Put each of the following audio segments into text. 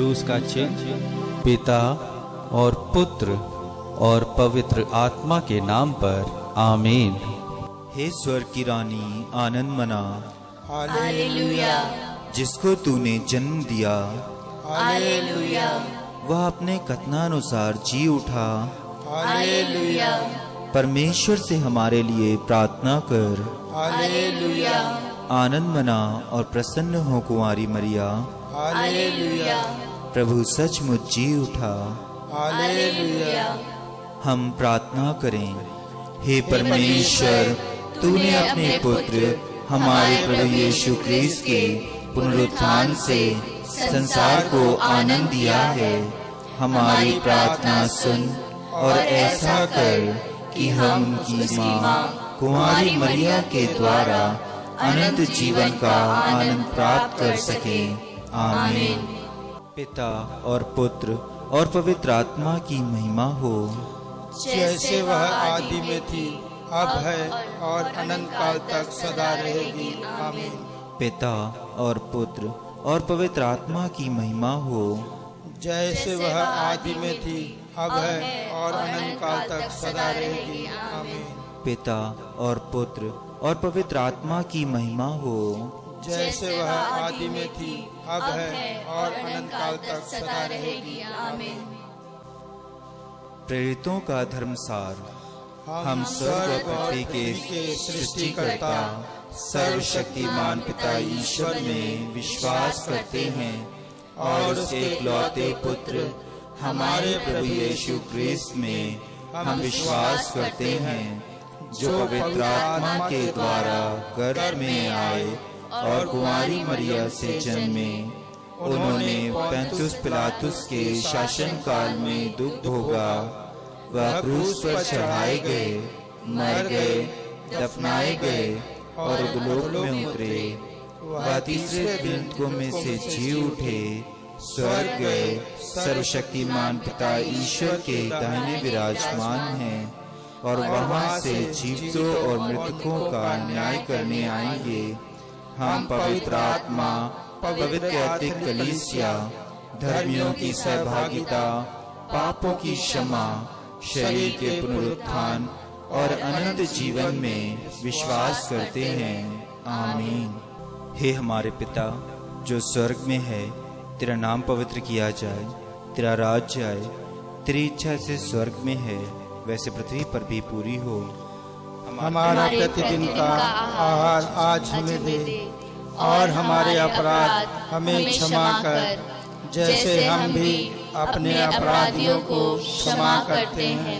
क्रूस का चिन्ह पिता और पुत्र और पवित्र आत्मा के नाम पर आमीन। हे स्वर्ग की रानी आनंद मना, हालेलुया, जिसको तूने जन्म दिया, हालेलुया, वह अपने कथनानुसार जी उठा। हालेलुया, परमेश्वर से हमारे लिए प्रार्थना कर। हालेलुया, आनंद मना और प्रसन्न हो कुंवारी मरिया, हालेलुया, प्रभु सचमुच जी उठा। हालेलुया। हम प्रार्थना करें। हे परमेश्वर, तूने अपने पुत्र हमारे प्रभु यीशु क्रिस्त के पुनरुत्थान से संसार को आनंद दिया है। हमारी प्रार्थना सुन और ऐसा कर कि हम उनकी माँ कुंवारी मरिया के द्वारा अनंत जीवन का आनंद प्राप्त कर सकें। आमीन। पिता और पुत्र और पवित्र आत्मा की महिमा हो, जैसे वह आदि में थी, अब है और अनंत काल तक सदा रहेगी। आमीन। पिता और पुत्र और पवित्र आत्मा की महिमा हो, जैसे वह आदि में थी, अब है और अनंत काल तक सदा रहेगी। आमीन। पिता और पुत्र और पवित्र आत्मा की महिमा हो, जैसे वह आदि में थी, अब है और अनंत काल तक सदा रहेगी। आमीन। प्रेरितों का धर्मसार। हम स्वर्ग और पृथ्वी के सृष्टिकर्ता सर्वशक्तिमान पिता ईश्वर में विश्वास करते हैं और उसके इकलौते पुत्र हमारे प्रभु यीशु क्रिस्त में हम विश्वास करते हैं, जो पवित्र आत्मा के द्वारा गर्भ में आए और कुंवारी मरिया से जन्मे। उन्होंने पुन्तियुस पिलातुस के शासन काल में दुख भोगा, वह क्रूस पर चढ़ाए गए, मर गए, दफनाए गए और इहलोक में उतरे। वह तीसरे दिन को में से जी उठे, स्वर्ग गए, सर्वशक्तिमान पिता ईश्वर के दाहिने विराजमान हैं और वहां से जीवितों और मृतकों का न्याय करने आएंगे। हम पवित्र आत्मा, पवित्र कैथोलिक कलीसिया, धर्मियों की सहभागिता, पापों की क्षमा, शरीर के पुनरुत्थान और अनंत जीवन में विश्वास करते हैं। आमीन। हे हमारे पिता जो स्वर्ग में है, तेरा नाम पवित्र किया जाए, तेरा राज्य आए, तेरी इच्छा से स्वर्ग में है वैसे पृथ्वी पर भी पूरी हो। हमारा प्रतिदिन का आहार आज हमें दे और हमारे अपराध हमें क्षमा कर, जैसे हम भी अपने अपराधियों को क्षमा करते हैं,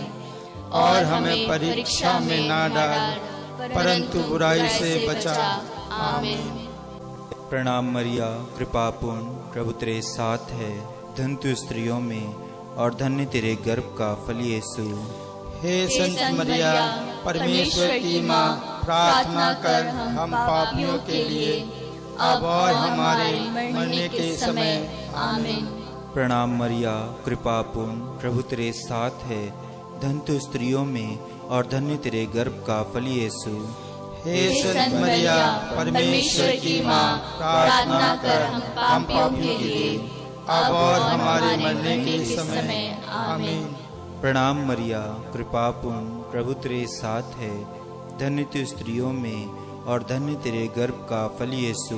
और हमें परीक्षा में ना डाल, परंतु बुराई से बचा। आमीन। प्रणाम मरिया, कृपापूर्ण, प्रभु तेरे साथ है, धन्य तू स्त्रियों में और धन्य तेरे गर्भ का फल यीशु। हे संत मरिया, परमेश्वर की माँ, प्रार्थना कर हम पापियों के लिए, अब और हमारे मरने के समय। आमीन। प्रणाम मरिया, कृपापूर्ण, प्रभु तेरे साथ है, धन्य तू स्त्रियों में और धन्य तेरे गर्भ का फल यीशु। हे संत मरिया, परमेश्वर की माँ, प्रार्थना कर हम पापियों के लिए, अब और हमारे मरने के समय। आमीन। प्रणाम मरिया, कृपापूर्ण, प्रभु तेरे साथ है, धन्य तू स्त्रियों में और धन्य तेरे गर्भ का फल यीशु।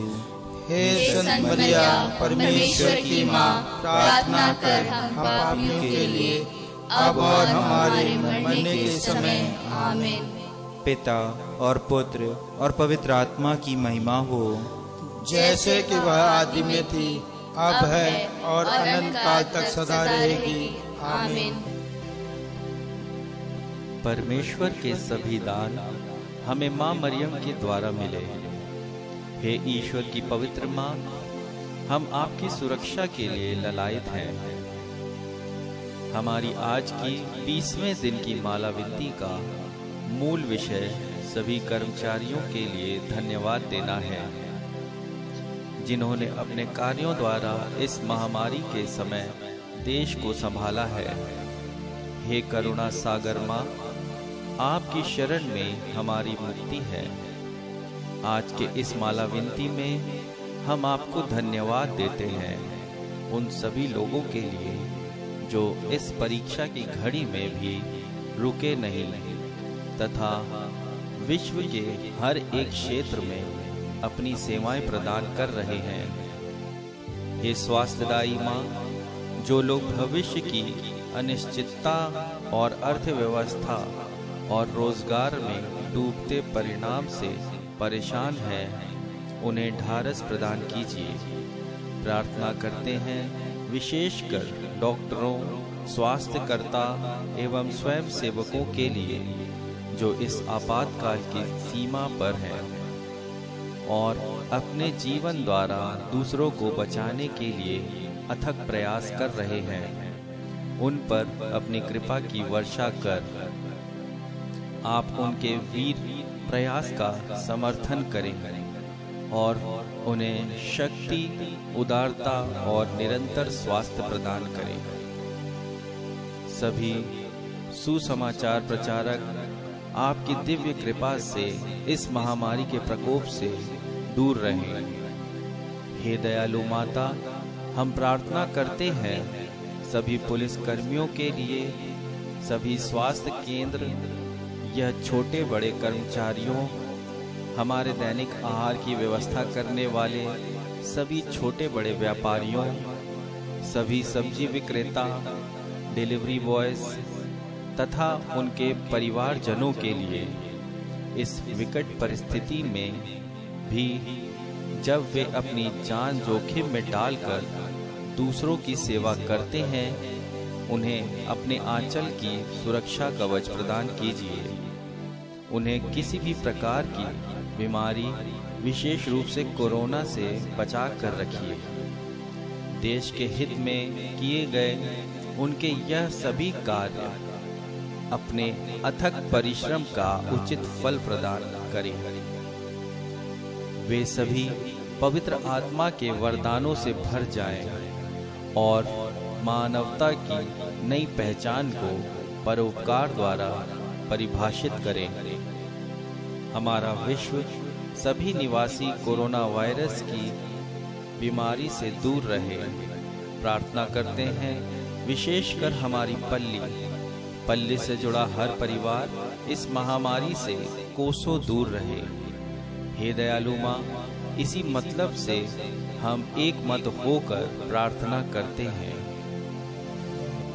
हे संत मरिया, परमेश्वर की माँ, प्रार्थना कर हम पापियों के लिए, अब और हमारे मरने के समय। आमीन। पिता और पुत्र और पवित्र आत्मा की महिमा हो, जैसे कि वह आदि में थी, अब है और अनंत काल तक सदा रहेगी। आमीन। परमेश्वर के सभी दान हमें माँ मरियम के द्वारा मिले। हे ईश्वर की पवित्र माँ, हम आपकी सुरक्षा के लिए ललायत हैं। हमारी आज की 20वें दिन की माला विनती का मूल विषय सभी कर्मचारियों के लिए धन्यवाद देना है, जिन्होंने अपने कार्यों द्वारा इस महामारी के समय देश को संभाला है। हे करुणा सागर माँ, आपकी शरण में हमारी मुक्ति है। आज के इस माला विनती में हम आपको धन्यवाद देते हैं। उन सभी लोगों के लिए जो इस परीक्षा की घड़ी में भी रुके नहीं तथा विश्व के हर एक क्षेत्र में अपनी सेवाएं प्रदान कर रहे हैं। हे स्वास्थ्यदायी माँ, जो लोग भविष्य की अनिश्चितता और अर्थव्यवस्था और रोजगार में डूबते परिणाम से परेशान हैं, उन्हें ढाढ़स प्रदान कीजिए। प्रार्थना करते हैं विशेषकर डॉक्टरों, स्वास्थ्यकर्ता एवं स्वयं सेवकों के लिए जो इस आपातकाल की सीमा पर हैं और अपने जीवन द्वारा दूसरों को बचाने के लिए अथक प्रयास कर रहे हैं। उन पर अपनी कृपा की वर्षा कर आप उनके वीर प्रयास का समर्थन करें और उन्हें शक्ति, उदारता और निरंतर स्वास्थ्य प्रदान करें। सभी सुसमाचार प्रचारक आपकी दिव्य कृपा से इस महामारी के प्रकोप से दूर रहें। हे दयालु माता, हम प्रार्थना करते हैं सभी पुलिस कर्मियों के लिए, सभी स्वास्थ्य केंद्र, यह छोटे बड़े कर्मचारियों, हमारे दैनिक आहार की व्यवस्था करने वाले सभी छोटे बड़े व्यापारियों, सभी सब्जी विक्रेता, डिलीवरी बॉयज तथा उनके परिवारजनों के लिए इस विकट परिस्थिति में भी जब वे अपनी जान जोखिम में डालकर दूसरों की सेवा करते हैं, उन्हें अपने आंचल की सुरक्षा कवच प्रदान कीजिए। उन्हें किसी भी प्रकार की बीमारी, विशेष रूप से कोरोना से बचा कर रखिए। देश के हित में किए गए उनके यह सभी कार्य अपने अथक परिश्रम का उचित फल प्रदान करें। वे सभी पवित्र आत्मा के वरदानों से भर जाएं और मानवता की नई पहचान को परोपकार द्वारा परिभाषित करें। हमारा विश्व सभी निवासी कोरोना वायरस की बीमारी से दूर रहे। प्रार्थना करते हैं विशेषकर हमारी पल्ली से जुड़ा हर परिवार इस महामारी से कोसों दूर रहे। हे दयालु माँ, इसी मतलब से हम एक मत होकर प्रार्थना करते हैं।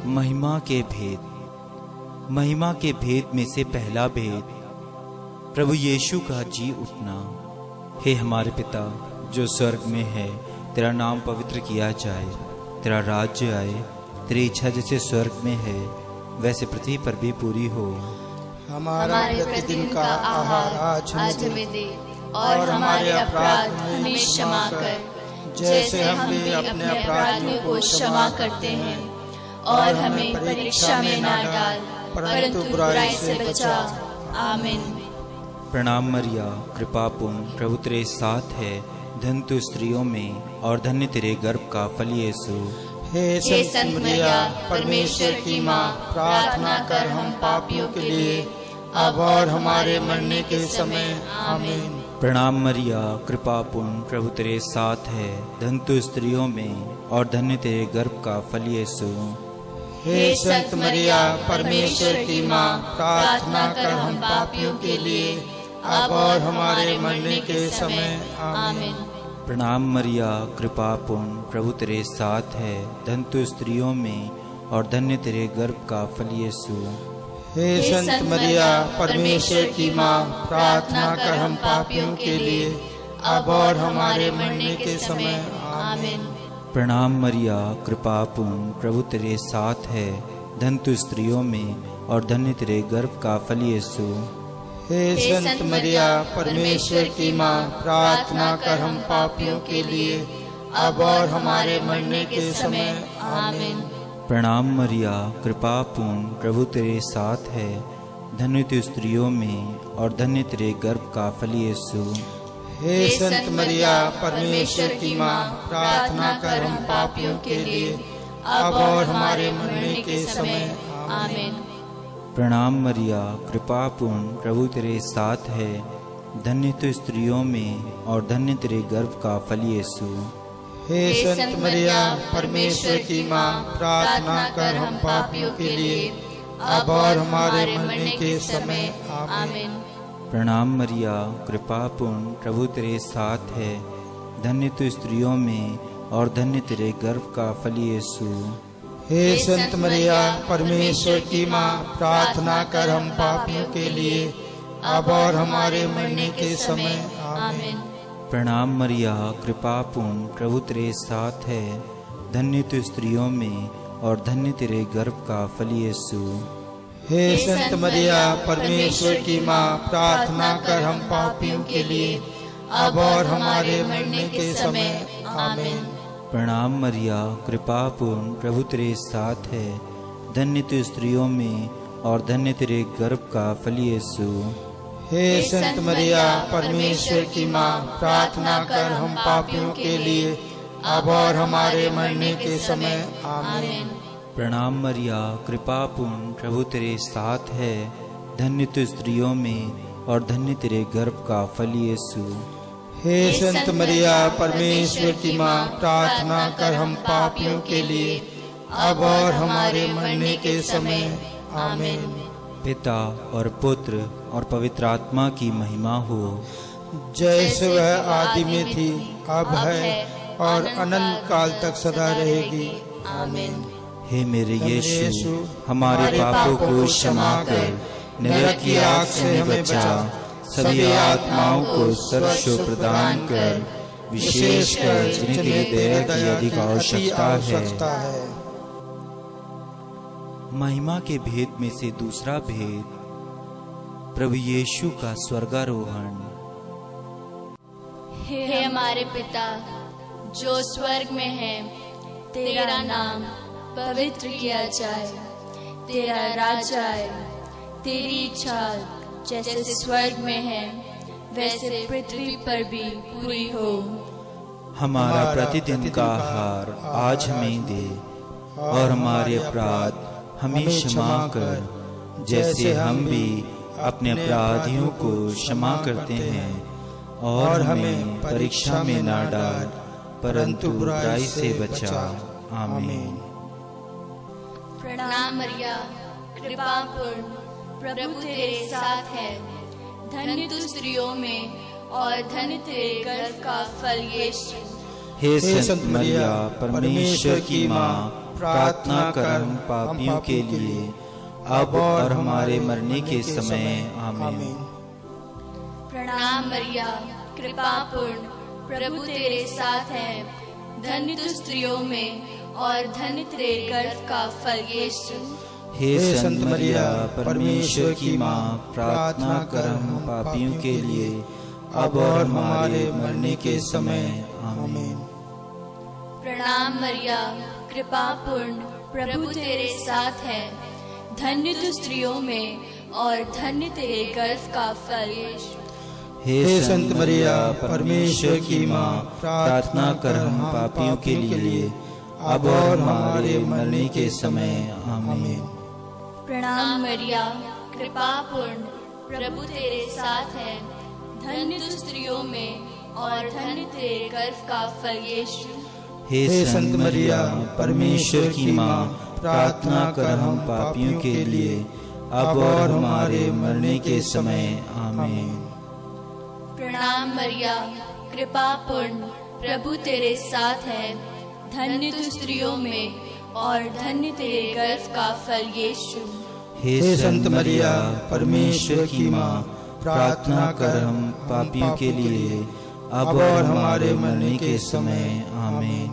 महिमा के भेद में से पहला भेद, प्रभु यीशु का जी उठना। हे हमारे पिता जो स्वर्ग में है, तेरा नाम पवित्र किया जाए, तेरा राज्य आए, तेरी इच्छा जैसे स्वर्ग में है वैसे पृथ्वी पर भी पूरी हो। हमारा प्रतिदिन का आहार आज हमें दे और हमारे अपराध हमें क्षमा कर, जैसे हम भी अपने अपराधियों को क्षमा करते हैं, और हमें परीक्षा में ना डाल परंतु बुराई से बचा। आमीन। प्रणाम मरिया, कृपा पूर्ण, प्रभु तेरे साथ है, धन्य तू स्त्रियों में और धन्य तेरे गर्भ का फल यीशु। हे संत मरिया, परमेश्वर की माँ, प्रार्थना कर हम पापियों के लिए अब और हमारे मरने के समय। आमीन। प्रणाम मरिया, कृपा पूर्ण, प्रभु तेरे साथ है, धन्य तू स्त्रियों में और धन्य तेरे गर्भ का फल यीशु। हे संत मरिया, परमेश्वर की माँ, प्रार्थना कर हम पापियों के लिए अब और हमारे मरने के समय। आमीन। प्रणाम मरिया, कृपा पूर्ण, प्रभु तेरे साथ है, धन्य तू स्त्रियों में और धन्य तेरे गर्भ का फल यीशु। हे संत मरिया, परमेश्वर की माँ, प्रार्थना कर हम पापियों के लिए अब और हमारे मरने के समय। आमीन। प्रणाम मरिया, कृपा पूर्ण, प्रभु तेरे साथ है, धन्य तू स्त्रियों में और धन्य तेरे गर्भ का फल यीशु। हे संत मरिया, परमेश्वर की माँ, प्रार्थना कर हम पापियों के लिए अब और हमारे मरने के समय। आमीन। प्रणाम मरिया, कृपा पूर्ण, प्रभु तेरे साथ है, धन्य तू स्त्रियों में और धन्य तेरे गर्भ का फल यीशु। हे संत मरिया, परमेश्वर की माँ, प्रार्थना कर हम पापियों के लिए अब और हमारे मरने के समय। आमीन। प्रणाम मरिया, कृपा पूर्ण, प्रभु तेरे साथ है, धन्य तू स्त्रियों में और धन्य तेरे गर्भ का फल यीशु। हे संत मरिया परमेश्वर की माँ, प्रार्थना कर हम पापियों के लिए अब और हमारे मरने के समय। आमीन। प्रणाम मरिया, कृपा पूर्ण, प्रभु तेरे साथ है। धन्य तू स्त्रियों में और धन्य तेरे गर्भ का फल यीशु। हे संत मरिया परमेश्वर की माँ, प्रार्थना कर हम पापियों के लिए अब और हमारे मरने के समय। आमीन। प्रणाम मरिया, कृपा पूर्ण, प्रभु तेरे साथ है। धन्य तू स्त्रियों में और धन्य तेरे गर्भ का फल यीशु। हे संत मरिया परमेश्वर की माँ, प्रार्थना कर हम पापियों के लिए अब और हमारे मरने के समय। आमीन। प्रणाम मरिया, कृपा पूर्ण, प्रभु तेरे साथ है। धन्य तू स्त्रियों में और धन्य तेरे गर्भ का फल यीशु। हे संत मरिया परमेश्वर की माँ, प्रार्थना कर हम पापियों के लिए अब और हमारे मरने के समय। आमीन। प्रणाम मरिया, कृपा पूर्ण, प्रभु तेरे साथ है। धन्य तू स्त्रियों में और धन्य तेरे गर्भ का फल यीशु। हे संत मरिया परमेश्वर की माँ, प्रार्थना कर हम पापियों के लिए अब और हमारे मरने के समय। आमीन। पिता और पुत्र और पवित्र आत्मा की महिमा हो, जैसे वह आदि में थी, अब है और अनंत काल तक सदा रहेगी। आमीन। हे मेरे यीशु, हमारे पापों को क्षमा कर, नरक की आग से हमें बचा, सभी आत्माओं को सर्वस्व प्रदान कर, विशेषकर जिन्हें तेरी दया की अधिक आवश्यकता है। महिमा के भेद में से दूसरा भेद, प्रभु यीशु का स्वर्गारोहण। हे हमारे पिता जो स्वर्ग में है, तेरा नाम पवित्र किया जाए, तेरा राज्य आए, तेरी इच्छा जैसे स्वर्ग में है वैसे पृथ्वी पर भी पूरी हो। हमारा प्रतिदिन का आहार आज हमें दे, और हमारे अपराध हमें क्षमा कर, जैसे हम भी अपने अपराधियों को क्षमा करते हैं, और हमें परीक्षा में न डाल, परंतु बुराई से बचा। आमीन। प्रणाम मरिया, कृपा पूर्ण, प्रभु तेरे साथ है। धन्य तू स्त्रियों में और धन्य तेरे गर्भ का फल यीशु। हे संत मरिया परमेश्वर की माँ, प्रार्थना कर हम पापियों के लिए अब और हमारे मरने के समय। आमीन। प्रणाम मरिया, कृपा पूर्ण, प्रभु तेरे साथ है। धन्य तू स्त्रियों में और धन्य तेरे गर्भ का फल यीशु। हे संत मरिया परमेश्वर की माँ, प्रार्थना कर हम पापियों के लिए अब और हमारे मरने के समय। आमीन। प्रणाम मरिया, कृपा पूर्ण, प्रभु तेरे साथ है। धन्य तू स्त्रियों में और धन्य तेरे गर्भ का फल यीशु। हे संत मरिया परमेश्वर की माँ, प्रार्थना कर हम पापियों के लिए अब और हमारे मरने के समय। आमीन। प्रणाम मरिया, कृपा पूर्ण, प्रभु तेरे साथ है। धन्य तू स्त्रियों में और धन्य तेरे गर्भ का फल यीशु। हे संत मरिया परमेश्वर की माँ, प्रार्थना कर हम पापियों के लिए अब और हमारे मरने के समय। आमीन। प्रणाम मरिया, कृपा पूर्ण, प्रभु तेरे साथ है। धन्य तू स्त्रियों में और धन्य तेरे गर्भ का फल यीशु। हे संत मरिया परमेश्वर की माँ, प्रार्थना कर हम पापियों के लिए अब और हमारे मरने के समय। आमीन।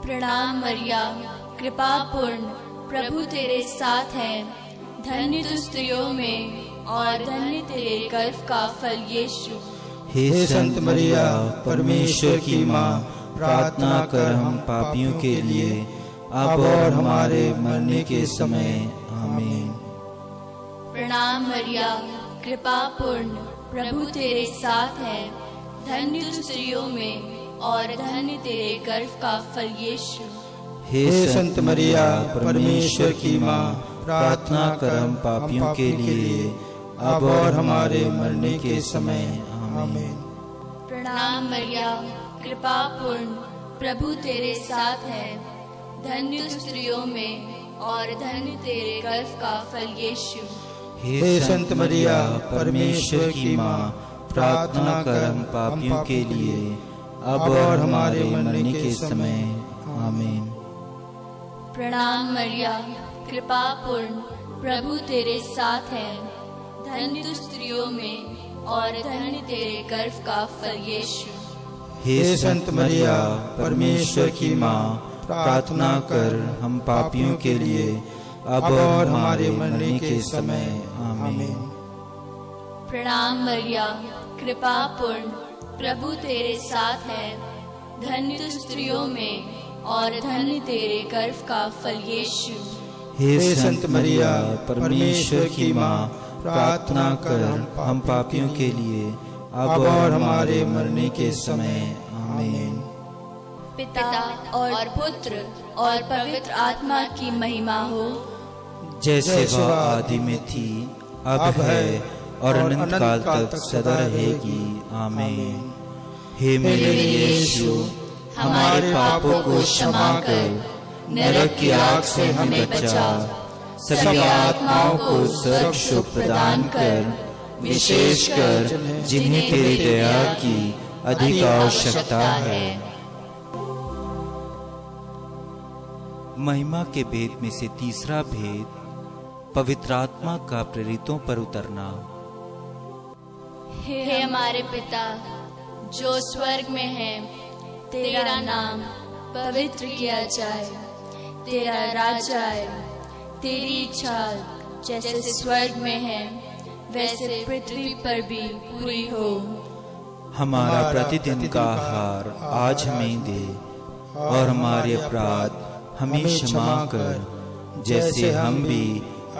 प्रणाम मरिया, कृपा पूर्ण, प्रभु तेरे साथ है। धन्य तू स्त्रियों में और धन्य तेरे गर्भ का फल यीशु। हे संत मरिया परमेश्वर की माँ, प्रार्थना कर हम पापियों के लिए अब और हमारे मरने के समय। आमीन। प्रणाम मरिया, कृपा पूर्ण, प्रभु तेरे साथ है। धन्य तू स्त्रियों में और धन्य तेरे गर्भ का फल यीशु। हे संत मरिया परमेश्वर की माँ, प्रार्थना कर हम पापियों के लिए अब और हमारे मरने के समय। आमीन। प्रणाम मरिया, कृपा पूर्ण, प्रभु तेरे साथ है। धन्य स्त्रियों में और धन्य तेरे गर्भ का फल यीशु। हे संत मरिया परमेश्वर की माँ, प्रार्थना कर हम पापियों के लिए अब और हमारे मरने के समय। आमीन। प्रणाम मरिया, कृपा पूर्ण, प्रभु तेरे साथ है। धन्य तू स्त्रियों में और धन्य तेरे गर्भ का फल यीशु। हे संत मरिया परमेश्वर की माँ, प्रार्थना कर हम पापियों के लिए अब और हमारे मरने के समय। आमीन। प्रणाम मरिया, कृपा पूर्ण, प्रभु तेरे साथ है। धन्य तू स्त्रियों में और धन्य तेरे गर्भ का फल यीशु। हे संत मरिया परमेश्वर की माँ, प्रार्थना कर हम पापियों के लिए अब और हमारे मरने के समय। आमीन। पिता और पुत्र और पवित्र आत्मा की महिमा हो, जैसे वह आदि में थी, अब है और अनंत काल तक सदा रहेगी। आमीन। हे मेरे यीशु, हमारे पापों को क्षमा कर, नरक की आग से हमें बचा, सभी आत्माओं को स्वर्ग सुख प्रदान कर, विशेषकर जिन्हें तेरी दया की अधिक आवश्यकता है। महिमा के भेद में से तीसरा भेद, पवित्र आत्मा का प्रेरितों पर उतरना। हे हमारे पिता जो स्वर्ग में है, तेरा नाम पवित्र किया जाए, तेरा राज्य आए, तेरी इच्छा जैसे स्वर्ग में है वैसे पृथ्वी पर भी पूरी हो। हमारा प्रतिदिन का आहार आज हमें दे, और हमारे अपराध हमें क्षमा कर, जैसे हम भी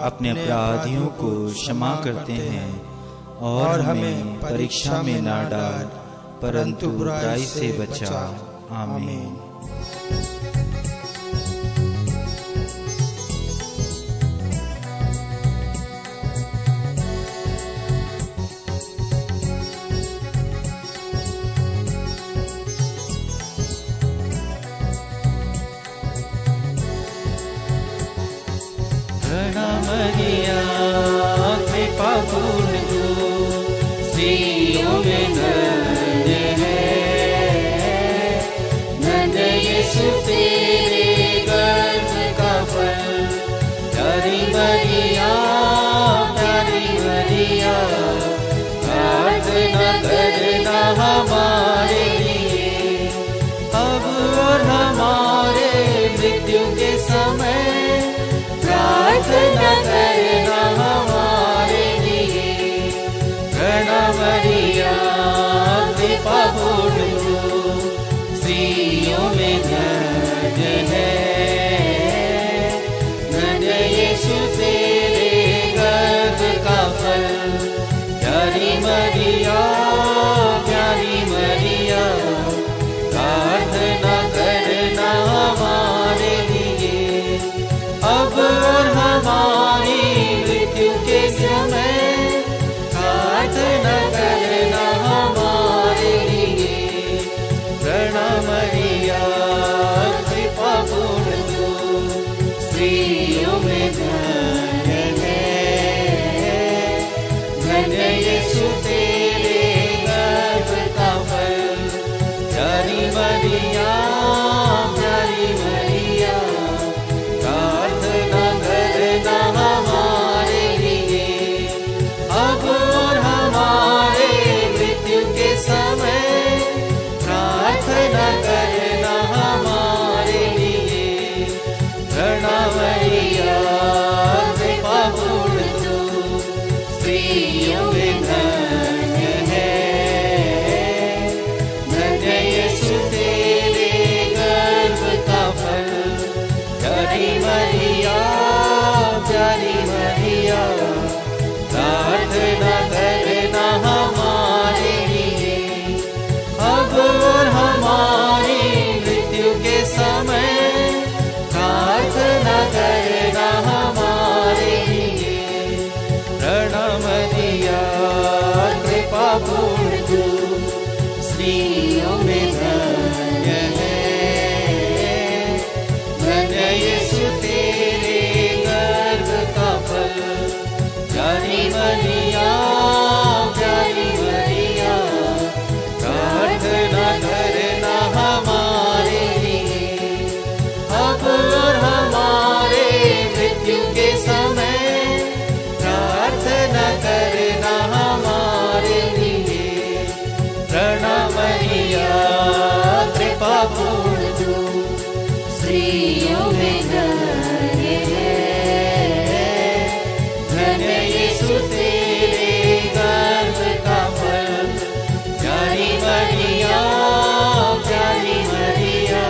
अपने अपराधियों को क्षमा करते हैं, और हमें परीक्षा में ना डाल, परंतु बुराई से बचा। आमीन। मरिया कृपा पूर्ण तू स्त्रियों में धन्य है, धन्य यीशु तेरे गर्भ का फल। प्यारी मरिया, प्यारी मरिया, प्रार्थना करना हमारे लिए अब और हमारे मृत्यु के समय। प्रार्थना करना हमारे लिए। प्रणाम मरिया कृपा पूर्ण तू स्त्रियों में धन्य है, धन्य यीशु तेरे गर्भ का फल। प्यारी मरिया, प्यारी मरिया, प्रार्थना करना हमारे लिए अब और हमारी मृत्यु के समय। प्रार्थना करना हमारे लिए। प्रणाम मरिया कृपा पूर्ण तू स्त्रियों में धन्य है, धन्य यीशु तेरे गर्भ का फल। प्यारी मरिया, प्यारी मरिया, प्रार्थना करना हमारे लिए अब और हमारे मृत्यु के समय। प्रार्थना करना हमारे लिए। प्रणाम मरिया कृपा पूर्ण तू स्त्रियों में धन्य है, धन्य यीशु तेरे गर्भ का फल। प्यारी मरिया, प्यारी मरिया, प्रार्थना करना हमारे लिए अब और हमारी मृत्यु के समय। प्रार्थना करना हमारे लिए। प्रणाम मरिया कृपा पूर्ण तू स्त्रियों में धन्य है, स्त्रियों में धन्य है, धन्य यीशु तेरे गर्भ का फल। प्यारी मरिया, प्यारी मरिया,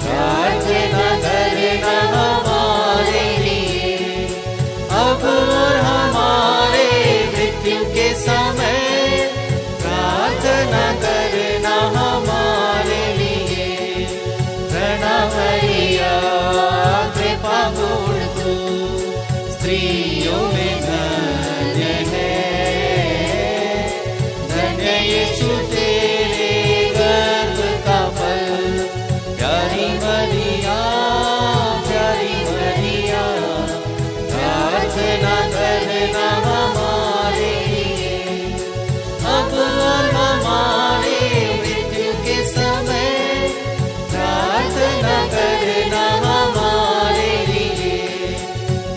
प्रार्थना करना हमारे लिए, अब और हमारे मृत्यु के समय। प्रार्थना करना हमारे लिए। प्रणाम मरिया, कृपा पूर्ण तू स्त्रियों में धन्य है, धन्य यीशु तेरे गर्भ का फल। प्यारी मरिया, प्यारी मरिया, प्रार्थना करना हमारे लिए, अब और हमारे मृत्यु के समय। प्रार्थना करना हमारे लिए।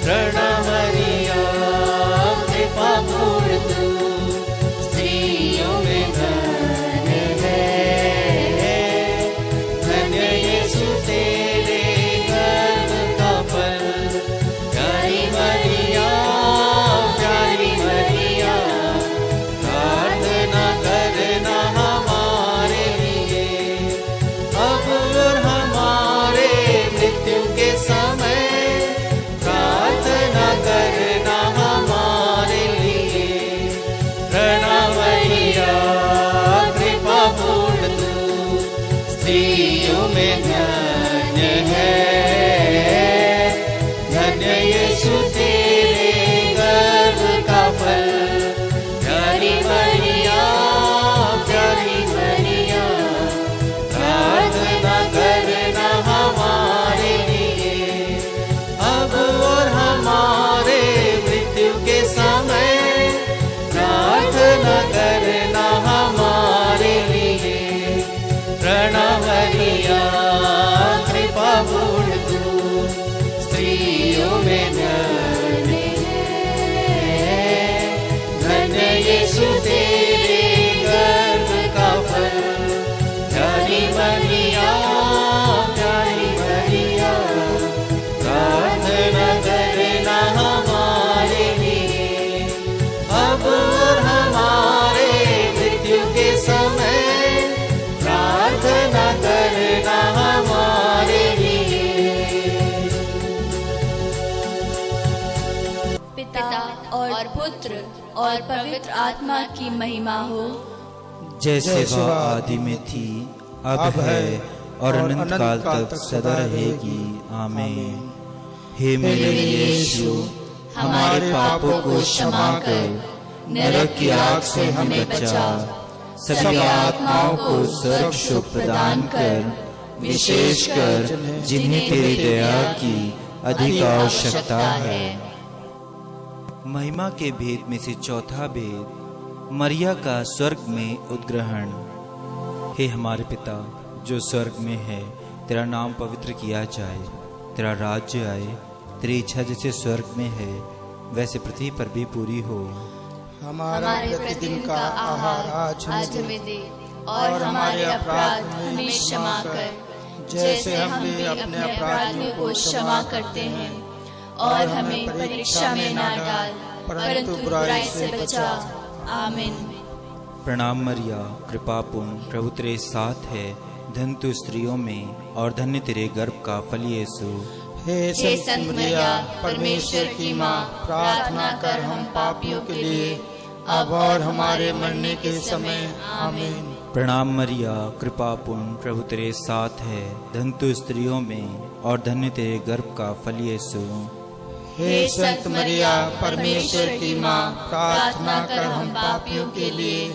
प्रणाम मरिया, कृपा पूर्ण तू स्त्रियों में धन्य है, धन्य यीशु तेरे गर्भ का फल। प्यारी मरिया, प्यारी मरिया, प्रार्थना करना हमारे लिए, अब और हमारे मृत्यु के समय। प्रार्थना करना हमारे लिए। प्रणाम मरिया, कृपा पूर्ण तू स्त्रियों में धन्य है, धन्य यीशु तेरे गर्भ का फल। प्यारी मरिया, प्यारी मरिया, प्रार्थना करना हमारे लिए, अब और हमारे मृत्यु के समय। प्रार्थना करना हमारे लिए। प्रणाम मरिया, कृपा पूर्ण तू स्त्रियों में धन्य है, धन्य यीशु तेरे गर्भ का फल। प्यारी मरिया, प्यारी मरिया, प्रार्थना करना हमारे लिए, अब और हमारे मृत्यु के समय। प्रार्थना करना हमारे लिए। पिता और पुत्र और पवित्र आत्मा की महिमा हो, जैसे वह आदि में थी, अब है और अनंत काल तक सदा रहेगी। आमीन। हे मेरे यीशु, हमारे पापों को क्षमा कर, नरक की आग से हमें बचा, सभी आत्माओं को स्वर्ग सुख प्रदान कर, विशेषकर जिन्हें तेरी दया की अधिक आवश्यकता है। महिमा के भेद में से चौथा भेद, मरिया का स्वर्ग में उद्ग्रहण। हे हमारे पिता जो स्वर्ग में है, तेरा नाम पवित्र किया जाए, तेरा राज्य आए, तेरी इच्छा जैसे स्वर्ग में है वैसे पृथ्वी पर भी पूरी हो। हमारा प्रतिदिन का आहार आज हमें दे, और हमारे अपराध हमें क्षमा कर, जैसे हम भी अपने अपराधियों को क्षमा करते हैं। और हमें परीक्षा में न डाल, परंतु बुराई से बचा। आमीन। प्रणाम मरिया, कृपा पूर्ण, प्रभु तेरे साथ है, धन्य तू स्त्रियों में और धन्य तेरे गर्भ का फल यीशु। हे संत मरिया, परमेश्वर की माँ, प्रार्थना कर हम पापियों के लिए, अब और हमारे मरने के समय। आमीन। प्रणाम मरिया, कृपा पूर्ण, प्रभु तेरे साथ है, धन्य तू स्त्रियों में और धन्य तेरे गर्भ का फल यीशु। हे संत मरिया, परमेश्वर की माँ, प्रार्थना कर हम पापियों के लिए,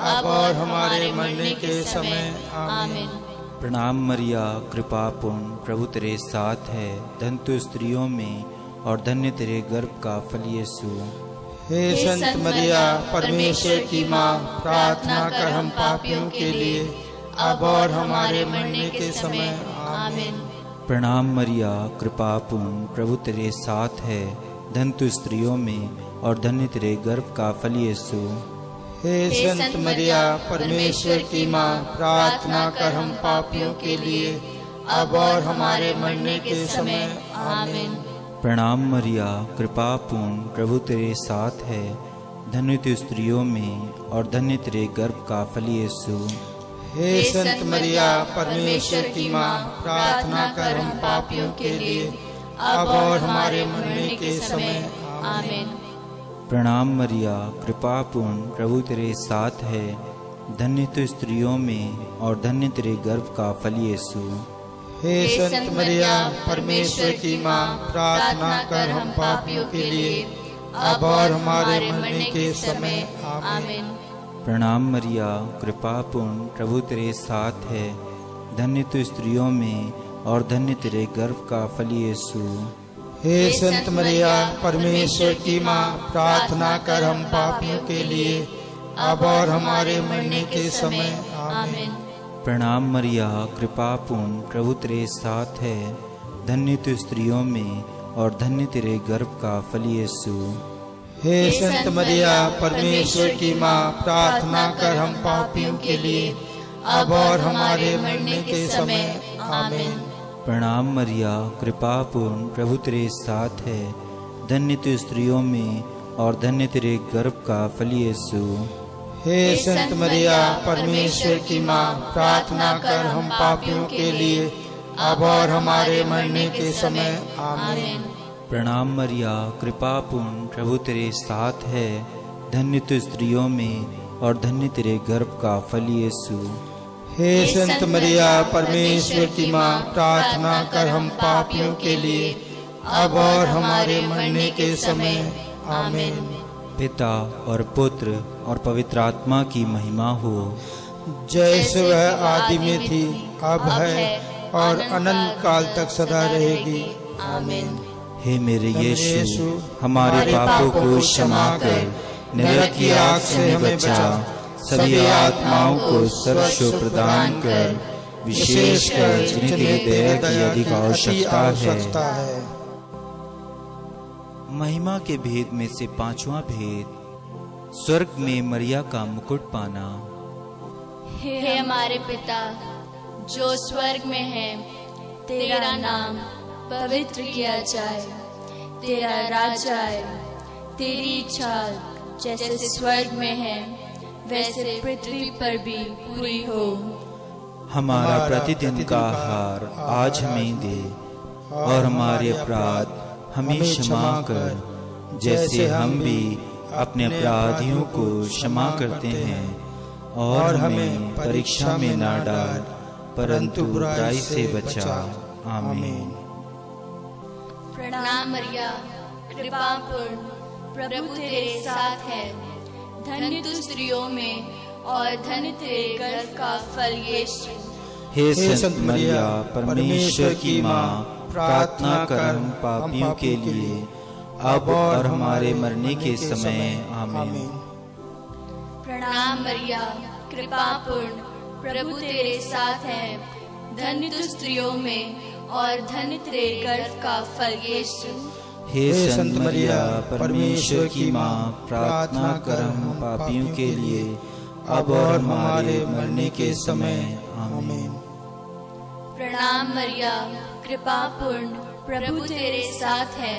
अब और हमारे मरने के समय। आमीन। प्रणाम मरिया, कृपा पूर्ण, प्रभु तेरे साथ है, धन्य तू स्त्रियों में और धन्य तेरे गर्भ का फल यीशु। हे संत मरिया, परमेश्वर की माँ, प्रार्थना कर हम पापियों के लिए, अब और हमारे मरने के समय। आमीन। प्रणाम मरिया, कृपा पूर्ण, प्रभु तेरे साथ है, धन्य तू स्त्रियों में और धन्य तेरे गर्भ का फल यीशु। हे संत मरिया, परमेश्वर की माँ, प्रार्थना कर हम पापियों के लिए, अब और हमारे मरने के समय आमीन। प्रणाम मरिया, कृपा पूर्ण, प्रभु तेरे साथ है। धन्य तू स्त्रियों में और धन्य तेरे गर्भ का फल यीशु। हे संत मरिया, परमेश्वर की माँ, प्रार्थना कर हम पापियों के लिए, अब और हमारे मरने के समय आमीन। प्रणाम मरिया, कृपा पूर्ण, प्रभु तेरे साथ है। धन्य तू स्त्रियों में और धन्य तेरे गर्भ का फल यीशु। हे संत मरिया, परमेश्वर की माँ, प्रार्थना कर हम पापियों के लिए, अब और हमारे मरने के समय आमीन। प्रणाम मरिया, कृपा पूर्ण, प्रभु तेरे साथ है। धन्य तू स्त्रियों में और धन्य तेरे गर्भ का फल यीशु। हे संत मरिया, परमेश्वर की माँ, प्रार्थना कर हम पापियों के लिए, अब और हमारे मरने के समय आमीन। प्रणाम मरिया, कृपा पूर्ण, प्रभु तेरे साथ है। धन्य तू स्त्रियों में और धन्य तेरे गर्भ का फल यीशु। हे संत मरिया, परमेश्वर की माँ, प्रार्थना कर हम पापियों के लिए, अब और हमारे मरने के समय आमीन। प्रणाम मरिया, कृपा पूर्ण, प्रभु तेरे साथ है। धन्य तू स्त्रियों में और धन्य तेरे गर्भ का फल यीशु। हे संत मरिया, परमेश्वर की माँ, प्रार्थना कर हम पापियों के लिए, अब और हमारे मरने के समय आमीन। प्रणाम मरिया, कृपा पूर्ण, प्रभु तेरे साथ है। धन्य तू स्त्रियों में और धन्य तेरे गर्भ का फल यीशु। हे संत मरिया, परमेश्वर की माँ, प्रार्थना कर हम पापियों के लिए, अब और हमारे मरने के समय आमीन। पिता और पुत्र और पवित्र आत्मा की महिमा हो, जैसे वह आदि में थी, अब है और अनंत काल तक सदा रहेगी आमीन। हे मेरे यीशु, हमारे पापों को क्षमा कर, नरक की आग से हमें बचा, सभी आत्माओं को सर्वस्व प्रदान कर, विशेषकर जिन्हें तेरी दया की अधिक आवश्यकता है। महिमा के भेद में से पांचवा भेद, स्वर्ग में मरिया का मुकुट पाना। हे हमारे पिता जो स्वर्ग में है, तेरा नाम पवित्र किया जाए, तेरा राज आए, तेरी इच्छा जैसे स्वर्ग में है वैसे पृथ्वी पर भी पूरी हो। हमारा प्रतिदिन का आहार आज हमें दे, और हमारे अपराध हमें क्षमा कर, जैसे हम भी अपने अपराधियों को क्षमा करते हैं, और हमें परीक्षा में ना डाल, परंतु बुराई से बचा। आमीन। प्रणाम मरिया, कृपा पूर्ण, प्रभु तेरे साथ है। धन्य तू स्त्रियों में और धन्य तेरे गर्भ का फल यीशु। हे संत मरिया, परमेश्वर की माँ, प्रार्थना कर हम पापियों के लिए, अब और हमारे मरने के समय आमीन। प्रणाम मरिया, कृपा पूर्ण, प्रभु तेरे साथ है। धन्य तू स्त्रियों में और धन्य तेरे गर्भ का फल यीशु। हे संत मरिया, परमेश्वर की माँ, प्रार्थना कर हम पापियों के लिए, अब और हमारे मरने के समय आमीन। प्रणाम मरिया, कृपा पूर्ण, प्रभु तेरे साथ है।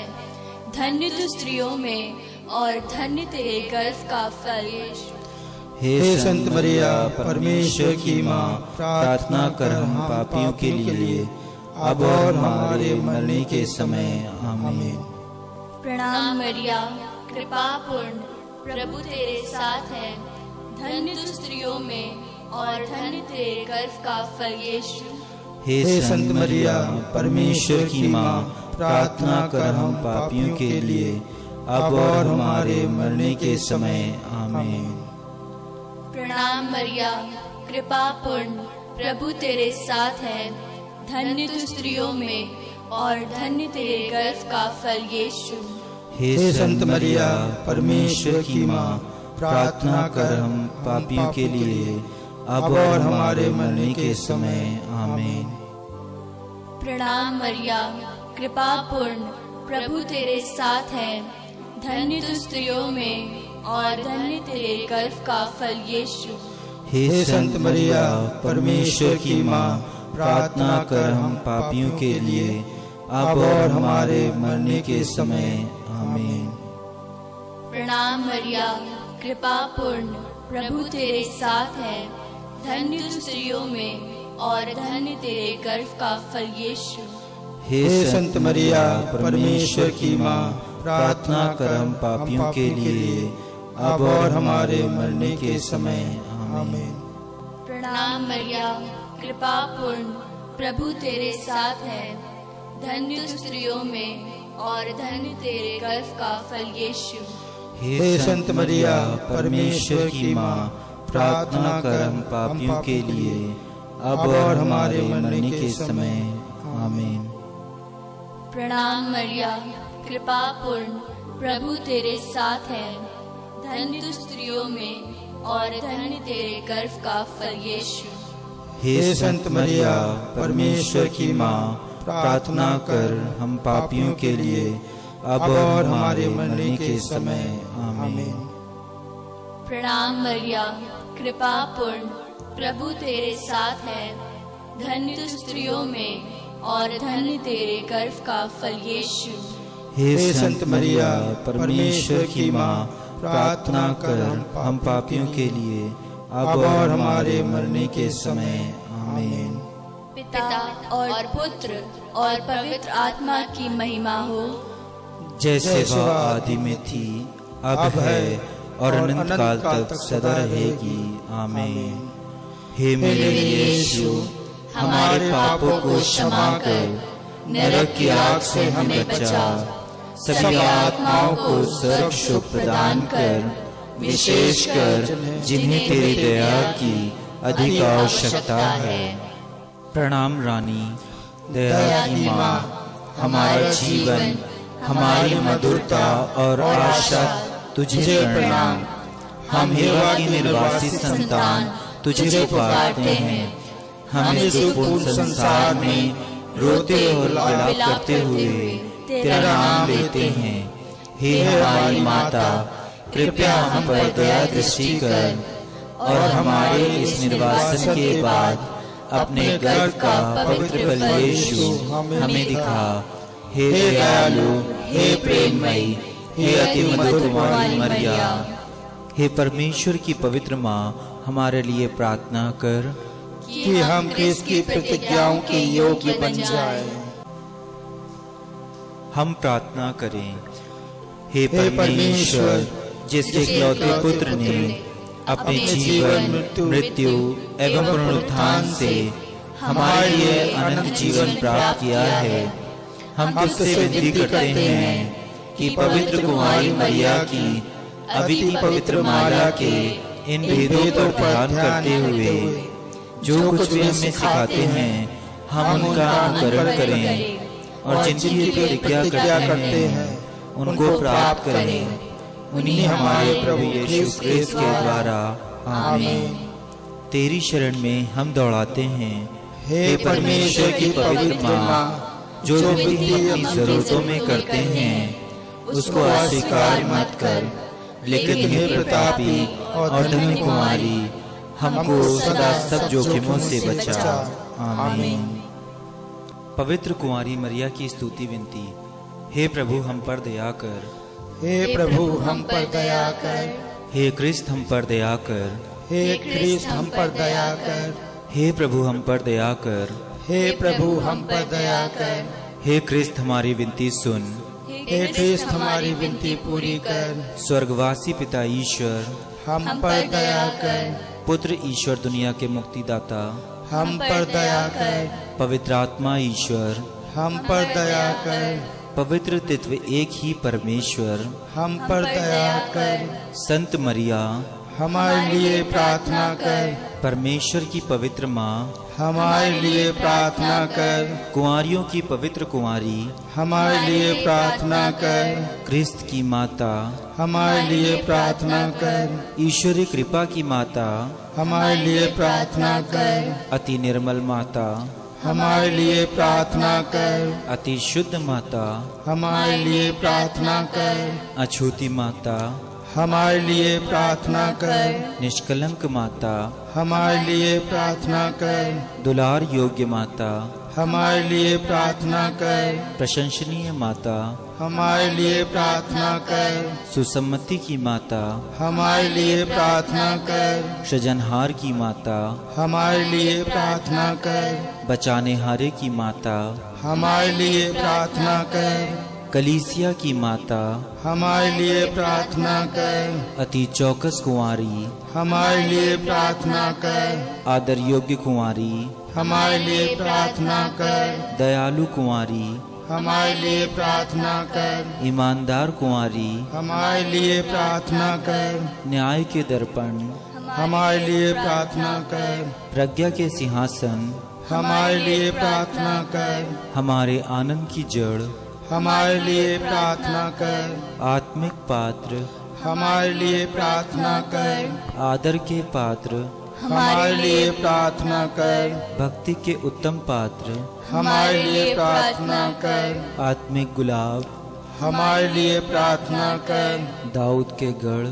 धन्य तू स्त्रियों में और धन्य तेरे गर्भ का फल यीशु। हे संत मरिया, परमेश्वर की माँ, प्रार्थना कर हम पापियों के लिए, अब और हमारे मरने के समय आमीन। प्रणाम मरिया, कृपा पूर्ण, प्रभु तेरे साथ है। धन्य तू स्त्रियों में और धन्य तेरे गर्भ का फल यीशु। हे संत मरिया, परमेश्वर की माँ, प्रार्थना कर हम पापियों के लिए, अब और हमारे मरने के समय आमीन। प्रणाम मरिया, कृपा पूर्ण, प्रभु तेरे साथ है। धन्य तू स्त्रियों में और धन्य तेरे गर्भ का फल यीशु। हे संत मरिया, परमेश्वर की माँ, प्रार्थना कर हम पापियों के लिए, अब और हमारे मरने के समय आमीन। प्रणाम मरिया, कृपा पूर्ण, प्रभु तेरे साथ है। धन्य तू स्त्रियों में और धन्य तेरे गर्भ का फल यीशु। हे संत मरिया, परमेश्वर की माँ, प्रार्थना कर हम पापियों के लिए अब और हमारे मरने के समय। आमीन। प्रणाम मरिया, कृपा पूर्ण, प्रभु तेरे साथ है। धन्य तू स्त्रियों में और धन्य तेरे गर्भ का फल यीशु। हे संत मरिया, परमेश्वर की माँ, प्रार्थना कर हम पापियों के लिए अब और हमारे मरने के समय। आमीन। प्रणाम मरिया, कृपा पूर्ण, प्रभु तेरे साथ है। धन्य तू स्त्रियों में और धन्य तेरे गर्भ का फल यीशु। हे संत मरिया, परमेश्वर की माँ, प्रार्थना कर हम पापियों के लिए अब और हमारे मरने के समय। आमीन। प्रणाम मरिया, कृपा पूर्ण, प्रभु तेरे साथ है। धन्य तू स्त्रियों में और धन्य तेरे गर्भ का फल यीशु। हे संत मरिया, परमेश्वर की माँ, प्रार्थना कर हम पापियों के लिए अब और हमारे मरने के समय। आमीन। प्रणाम मरिया, कृपा पूर्ण, प्रभु तेरे साथ है। धन्य तू स्त्रियों में और धन्य तेरे गर्भ का फल यीशु। हे संत मरिया, परमेश्वर की माँ, प्रार्थना कर हम पापियों के लिए अब और हमारे मरने के समय। आमीन। पिता और पुत्र और पवित्र आत्मा की महिमा हो, जैसे वह आदि में थी, अब है और अनंत काल तक सदा रहेगी। आमीन। हे मेरे यीशु, हमारे पापों को क्षमा कर नरक की आग से हमें बचा, सभी आत्माओं को स्वर्ग सुख प्रदान कर, विशेषकर जिन्हें तेरी दया की अधिक आवश्यकता है। प्रणाम रानी, दया की माँ, हमारा जीवन, हमारी मधुरता और आशा तुझे प्रणाम। हम हेवा की निर्वासित संतान तुझे पुकारते हैं। हम इस दुखपूर्ण संसार में रोते और विलाप करते हुए तेरा नाम लेते हैं। हे हमारी माता, कृपया हम पर दया दृष्टि कर और हमारे इस निर्वासन के बाद अपने गर्भ का पवित्र फल यीशु हमें दिखा। हे दयालु, हे प्रेममयी, हे अति मधुर कुमारी मरिया, हे परमेश्वर की पवित्र माँ, हमारे लिए प्रार्थना कर कि हम क्रिस्त की प्रतिज्ञाओं के योग्य बन जाएं। हम प्रार्थना करें। हे परमेश्वर, जिसके इकलौते पुत्र ने अपने जीवन, मृत्यु एवं पुनरुत्थान से हमारे लिए अनंत जीवन प्राप्त किया है, हम तुझसे विनती करते हैं कि पवित्र कुमारी मरिया की अति पवित्र माला के इन भेदों पर ध्यान करते हुए जो कुछ भी हमें सिखाते हैं, हम उनका अनुकरण करें और जिनकी प्रतिज्ञा करते हैं उनको प्राप्त करें। उन्हीं हमारे प्रभु यीशु क्रिस्त के द्वारा। आमीन। तेरी शरण में हम दौड़ाते हैं। हे परमेश्वर की पवित्र माँ, जो विनती अपनी जरूरतों में करते हैं उसको अस्वीकार मत कर, लेकिन हे प्रतापी और धन्य कुमारी, हमको सदा सब जोखिमों से बचा। आमीन। पवित्र कुमारी मरिया की स्तुति विनती। हे प्रभु, हम पर दया कर। हे प्रभु, हम पर दया कर। हे क्रिस्त, हम पर दया कर। हे क्रिस्त, हम पर दया कर। हे प्रभु, हम पर दया कर। हे प्रभु, हम पर दया कर। हे क्रिस्त, हमारी विनती सुन। हे क्रिस्त, हमारी विनती पूरी कर। स्वर्गवासी पिता ईश्वर, हम पर दया कर। पुत्र ईश्वर, दुनिया के मुक्तिदाता, हम पर दया कर। पवित्र आत्मा ईश्वर, हम पर दया कर। पवित्र तत्व एक ही परमेश्वर, हम पर दया कर। संत मरिया, हमारे लिए प्रार्थना कर। परमेश्वर की पवित्र माँ, हमारे लिए प्रार्थना कर। कुंवारियों की पवित्र कुंवारी, हमारे लिए प्रार्थना कर। क्रिस्त की माता, हमारे लिए प्रार्थना कर। ईश्वरीय कृपा की माता, हमारे लिए प्रार्थना कर। अति निर्मल माता, हमारे लिए प्रार्थना कर। अति शुद्ध माता, हमारे लिए प्रार्थना कर। अछूती माता, हमारे लिए प्रार्थना कर। निष्कलंक माता, हमारे लिए प्रार्थना कर। दुलार योग्य माता, हमारे लिए प्रार्थना कर। प्रशंसनीय माता, हमारे लिए प्रार्थना कर। सुसम्मति की माता, हमारे लिए प्रार्थना कर। सृजनहार की माता, हमारे लिए प्रार्थना कर। बचाने हारे की माता, हमारे लिए प्रार्थना कर। कलीसिया की माता, हमारे लिए प्रार्थना कर। अति चौकस कुंवारी, हमारे लिए प्रार्थना कर। आदर योग्य कुंवारी, हमारे लिए प्रार्थना कर। दयालु कुंवारी, हमारे लिए प्रार्थना कर। ईमानदार कुंवारी, हमारे लिए प्रार्थना कर। न्याय के दर्पण, हमारे लिए प्रार्थना कर। प्रज्ञा के सिंहासन, हमारे लिए प्रार्थना कर। हमारे आनंद की जड़, हमारे लिए प्रार्थना कर। आत्मिक पात्र, हमारे लिए प्रार्थना कर। आदर के पात्र, हमारे लिए प्रार्थना कर। भक्ति के उत्तम पात्र, हमारे लिए प्रार्थना कर। आत्मिक गुलाब, हमारे लिए प्रार्थना कर। दाऊद के गढ़,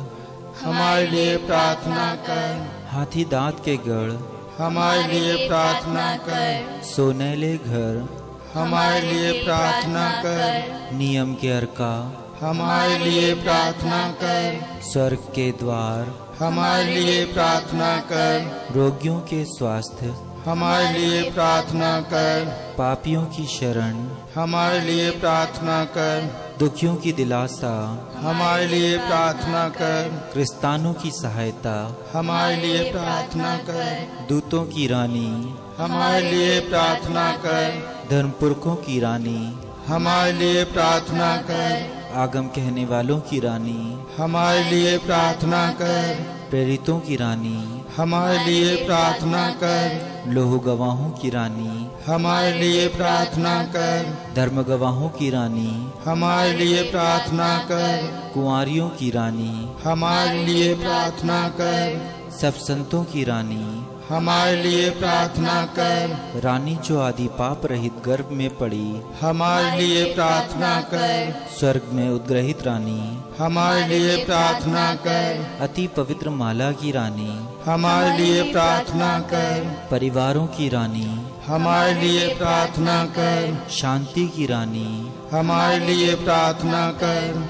हमारे लिए प्रार्थना कर। हाथी दांत के गढ़, हमारे लिए प्रार्थना कर। सोनेले घर, हमारे लिए प्रार्थना कर। नियम के अर्का, हमारे लिए प्रार्थना कर। स्वर्ग के द्वार, हमारे लिए प्रार्थना कर। रोगियों के स्वास्थ्य, हमारे लिए प्रार्थना कर। पापियों की शरण, हमारे लिए प्रार्थना कर। दुखियों की दिलासा, हमारे लिए प्रार्थना कर। क्रिस्तानों की सहायता, हमारे लिए प्रार्थना कर। दूतों की रानी, हमारे लिए प्रार्थना कर। धर्मपुरखों की रानी, हमारे लिए प्रार्थना कर। आगम कहने वालों की रानी, हमारे लिए प्रार्थना कर। प्रेरितों की रानी, हमारे लिए प्रार्थना कर। लोह गवाहों की रानी, हमारे लिए प्रार्थना कर। धर्म गवाहों की रानी, हमारे लिए प्रार्थना कर। कुंवारियों की रानी, हमारे लिए प्रार्थना कर। सब संतों की रानी, हमारे लिए प्रार्थना कर। रानी जो आदि पाप रहित गर्भ में पड़ी, हमारे लिए प्रार्थना कर। स्वर्ग में उद्ग्रहित रानी, हमारे लिए प्रार्थना कर। अति पवित्र माला की रानी, हमारे लिए प्रार्थना कर। परिवारों की रानी, हमारे लिए प्रार्थना कर। शांति की रानी, हमारे लिए प्रार्थना कर।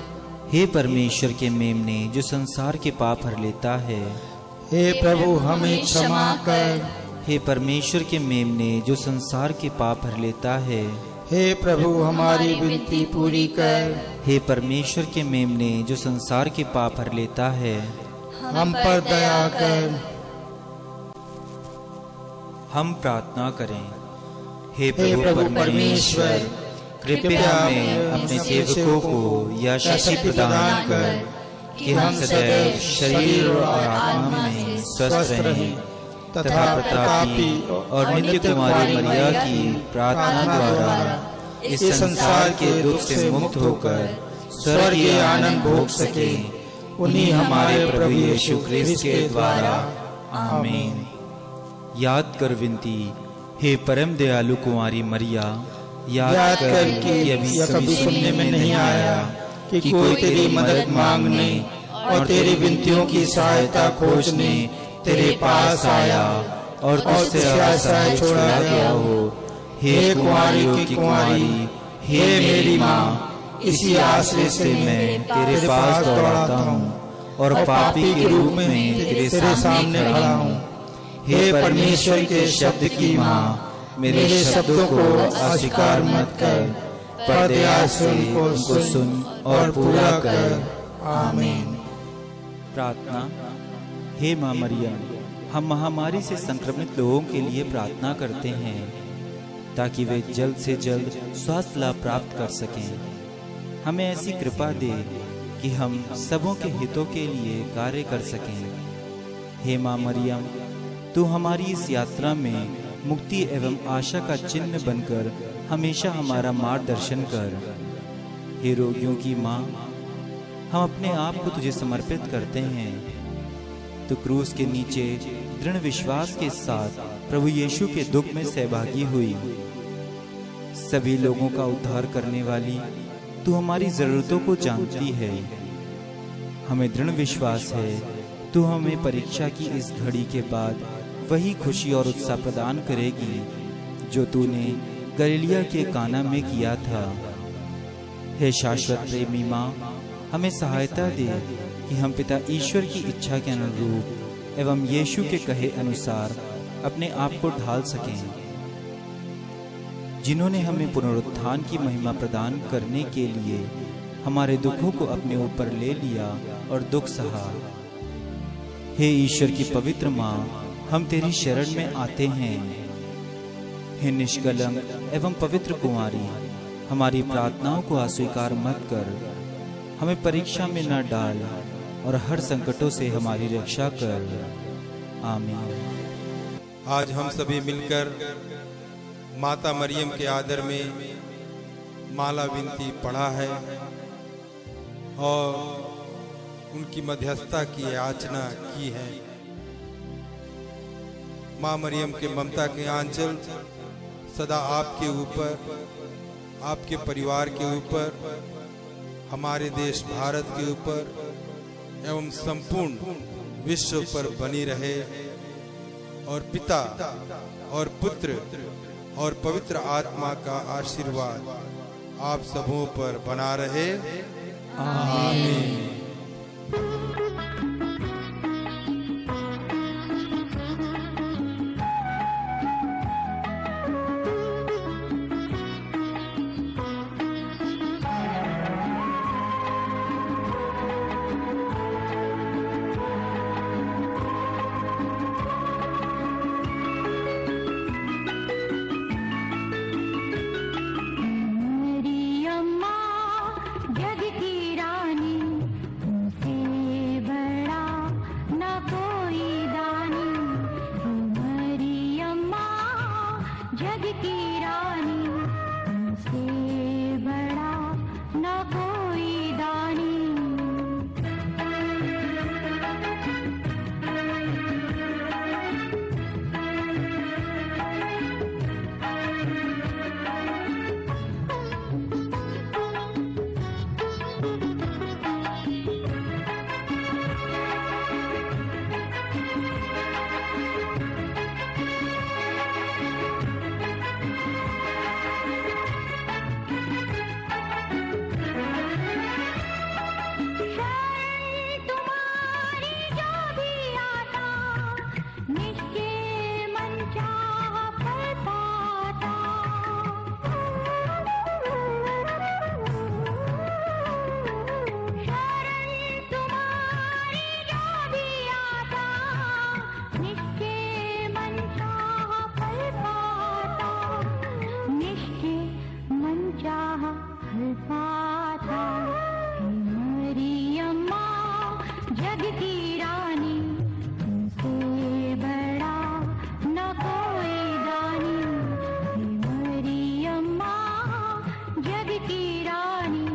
हे परमेश्वर के मेमने जो संसार के पाप हर लेता है, हे प्रभु हमें क्षमा कर। हे परमेश्वर के मेमने जो संसार के पाप हर लेता है, हे प्रभु हमारी विनती पूरी कर। हे परमेश्वर के मेमने जो संसार के पाप हर लेता है, हम पर दया कर। हम प्रार्थना करें। हे प्रभु प्रभु परमेश्वर, कृपया हमें अपने सेवकों को यह शक्ति प्रदान कर कि हम सदैव शरीर और आत्मा में स्वस्थ रहें तथा प्रतापी और नित्य कुमारी मरिया की प्रार्थना द्वारा इस संसार के दुख से मुक्त होकर स्वर्गीय आनंद भोग सके। उन्हीं हमारे प्रभु यीशु ख्रिस्त के द्वारा, आमीन। याद कर विनती। हे परम दयालु कुमारी मरिया, याद कर कि अभी कभी सुनने में नहीं आया कि कोई तेरी मदद मांगने और तेरी विनतियों की सहायता खोजने तेरे पास आया और तुझसे आश्रय छोड़ा गया हो। हे कुंवारियों की कुंवारी, हे मेरी माँ, इसी आश्रय से मैं तेरे पास दौड़ाता हूँ और पापी के रूप में तेरे सामने खड़ा हूँ। हे परमेश्वर के शब्द की माँ, मेरे शब्दों को अस्वीकार मत कर, पर दया से उनको सुन और पूरा कर। आमीन। प्रार्थना। हे माँ मरियम, हम महामारी से संक्रमित लोगों के लिए प्रार्थना करते हैं ताकि वे जल्द से जल्द स्वास्थ्य लाभ प्राप्त कर सकें। हमें ऐसी कृपा दे कि हम सबों के हितों के लिए कार्य कर सकें। हे माँ मरियम, तू हमारी इस यात्रा में मुक्ति एवं आशा का चिन्ह बनकर हमेशा हमारा मार्गदर्शन कर। हे रोगियों की माँ, हम अपने आप को तुझे समर्पित करते हैं। तो क्रूस के नीचे दृढ़ विश्वास के साथ प्रभु यीशु के दुख में सहभागी हुई। सभी लोगों का उद्धार करने वाली तू हमारी जरूरतों को जानती है। हमें दृढ़ विश्वास है तू हमें परीक्षा की इस घड़ी के बाद वही खुशी और उत्साह प्रदान करेगी जो तूने गलीलिया के काना में किया था। हे शाश्वत प्रेमी माँ, हमें सहायता दे कि हम पिता ईश्वर की इच्छा के अनुरूप एवं यीशु के कहे अनुसार अपने आप को ढाल सकें, जिन्होंने हमें पुनरुत्थान की महिमा प्रदान करने के लिए हमारे दुखों को अपने ऊपर ले लिया और दुख सहा। हे ईश्वर की पवित्र माँ, हम तेरी शरण में आते हैं। हे निष्कलंक एवं पवित्र कुंवारी, हमारी प्रार्थनाओं को अस्वीकार मत कर, हमें परीक्षा में न डाल और हर संकटों से हमारी रक्षा कर। आमीन। आज हम सभी मिलकर माता मरियम के आदर में माला विनती पढ़ा है और उनकी मध्यस्थता की याचना की है। माँ मरियम के ममता के आंचल सदा आपके ऊपर, आपके परिवार के ऊपर, हमारे देश भारत के ऊपर एवं संपूर्ण विश्व पर बनी रहे और पिता और पुत्र और पवित्र आत्मा का आशीर्वाद आप सबों पर बना रहे। आमीन। जग की रानी